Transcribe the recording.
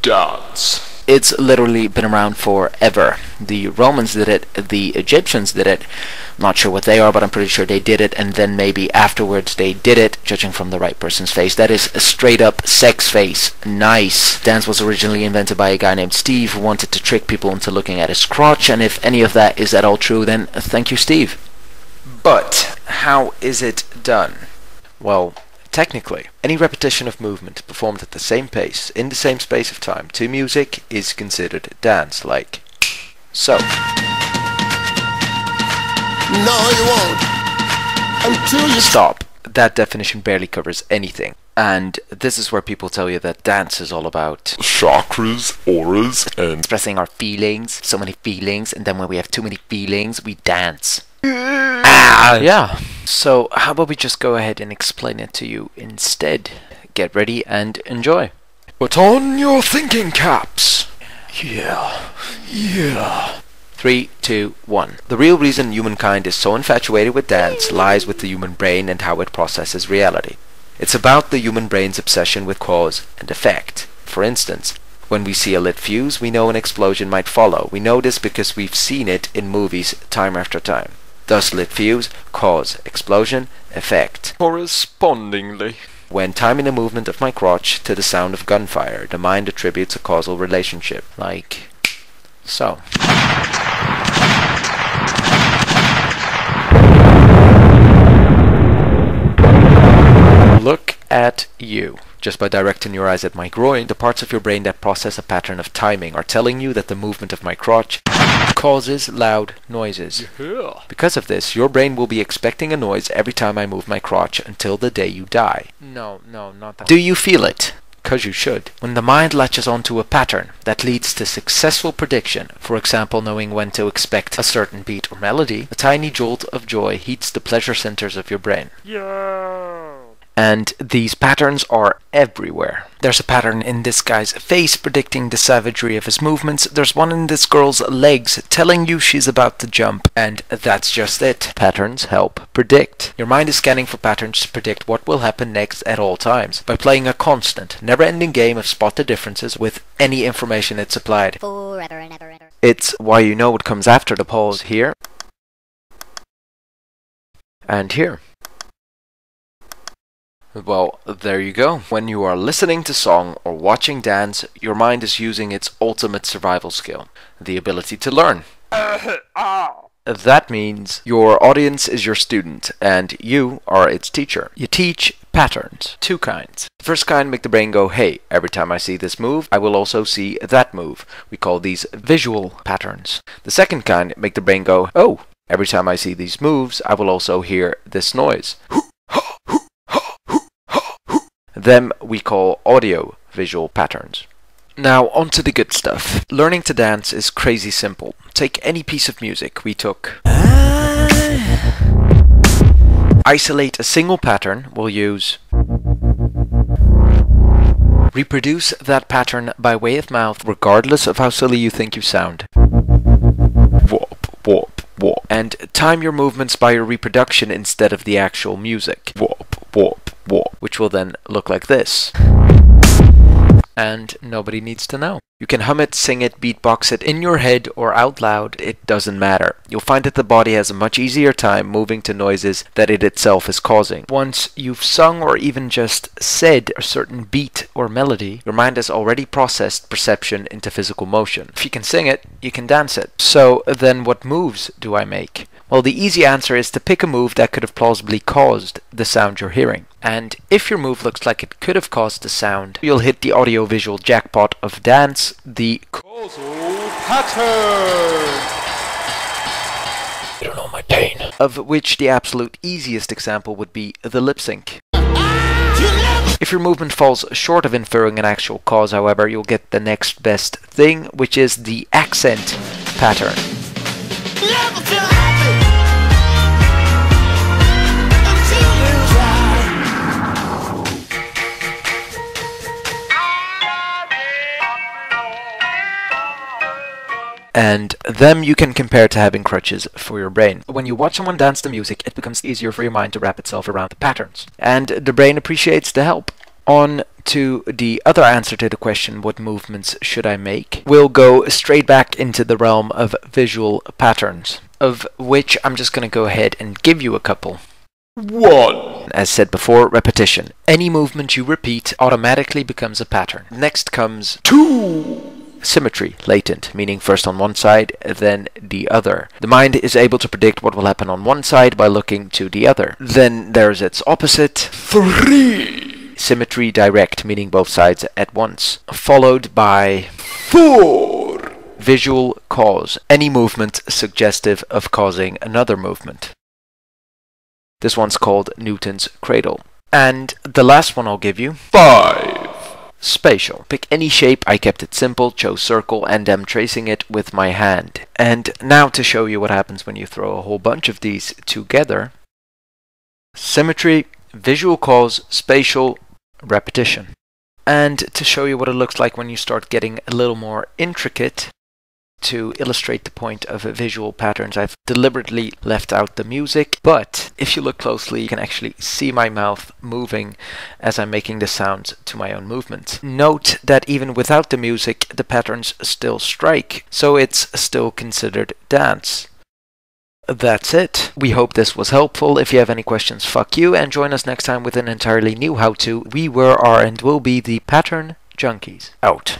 dance? It's literally been around forever. The Romans did it, the Egyptians did it. Not sure what they are, but I'm pretty sure they did it, and then maybe afterwards they did it, judging from the right person's face. That is a straight up sex face. Nice. Dance was originally invented by a guy named Steve who wanted to trick people into looking at his crotch, and if any of that is at all true, then thank you, Steve. But how is it done? Well, technically, any repetition of movement performed at the same pace, in the same space of time, to music is considered dance, like so. No, you won't. Until you Stop. That definition barely covers anything. And this is where people tell you that dance is all about chakras, auras, and Expressing our feelings, so many feelings, and then when we have too many feelings, we dance. yeah. So how about we just go ahead and explain it to you instead? Get ready and enjoy. Put on your thinking caps. Yeah. 3, 2, 1. The real reason humankind is so infatuated with dance lies with the human brain and how it processes reality. It's about the human brain's obsession with cause and effect. For instance, when we see a lit fuse, we know an explosion might follow. We know this because we've seen it in movies time after time. Thus, lit fuse, cause, explosion, effect. correspondingly. When timing the movement of my crotch to the sound of gunfire, the mind attributes a causal relationship, like so. Look at you. Just by directing your eyes at my groin, the parts of your brain that process a pattern of timing are telling you that the movement of my crotch causes loud noises. Yeah. Because of this, your brain will be expecting a noise every time I move my crotch until the day you die. No, not that. Do you feel it? 'Cause you should. When the mind latches onto a pattern that leads to successful prediction, for example knowing when to expect a certain beat or melody, a tiny jolt of joy heats the pleasure centers of your brain. And these patterns are everywhere. There's a pattern in this guy's face predicting the savagery of his movements. There's one in this girl's legs telling you she's about to jump. And that's just it. Patterns help predict. Your mind is scanning for patterns to predict what will happen next at all times by playing a constant, never-ending game of spot the differences with any information it's supplied. Forever and ever. It's why you know what comes after the pause here and here. Well, there you go. When you are listening to song or watching dance, your mind is using its ultimate survival skill, the ability to learn. That means your audience is your student, and you are its teacher. You teach patterns. Two kinds. The first kind make the brain go, hey, every time I see this move, I will also see that move. We call these visual patterns. The second kind make the brain go, oh, every time I see these moves, I will also hear this noise. Them we call audio-visual patterns. Now on to the good stuff. Learning to dance is crazy simple. Take any piece of music we took. Isolate a single pattern, we'll use. Reproduce that pattern by way of mouth regardless of how silly you think you sound. Whoop, whoop, whoop. And time your movements by your reproduction instead of the actual music. Whoop, whoop, whoop. Which will then look like this. And nobody needs to know. You can hum it, sing it, beatbox it in your head or out loud, it doesn't matter. You'll find that the body has a much easier time moving to noises that it itself is causing. Once you've sung or even just said a certain beat or melody, your mind has already processed perception into physical motion. If you can sing it, you can dance it. So then what moves do I make? Well, the easy answer is to pick a move that could have plausibly caused the sound you're hearing. And if your move looks like it could have caused the sound, you'll hit the audio-visual jackpot of dance, the causal pattern. You don't know my pain. Of which the absolute easiest example would be the lip sync. If your movement falls short of inferring an actual cause, however, you'll get the next best thing, which is the accent pattern. And them you can compare to having crutches for your brain. When you watch someone dance to music, it becomes easier for your mind to wrap itself around the patterns. And the brain appreciates the help. On to the other answer to the question, what movements should I make? We'll go straight back into the realm of visual patterns, of which I'm just going to go ahead and give you a couple. 1. As said before, repetition. Any movement you repeat automatically becomes a pattern. Next comes 2. Symmetry, latent, meaning first on one side, then the other. The mind is able to predict what will happen on one side by looking to the other. Then there's its opposite. 3. Symmetry, direct, meaning both sides at once. Followed by 4. visual cause, any movement suggestive of causing another movement. This one's called Newton's cradle. And the last one I'll give you, 5. spatial. Pick any shape, I kept it simple, chose circle, and am tracing it with my hand. And now to show you what happens when you throw a whole bunch of these together. Symmetry, visual cause, spatial, repetition. And to show you what it looks like when you start getting a little more intricate, to illustrate the point of visual patterns, I've deliberately left out the music, but if you look closely, you can actually see my mouth moving as I'm making the sounds to my own movements. Note that even without the music, the patterns still strike, so it's still considered dance. That's it. We hope this was helpful. If you have any questions, fuck you, and join us next time with an entirely new how-to. We were, are, and will be the Pattern Junkies. Out.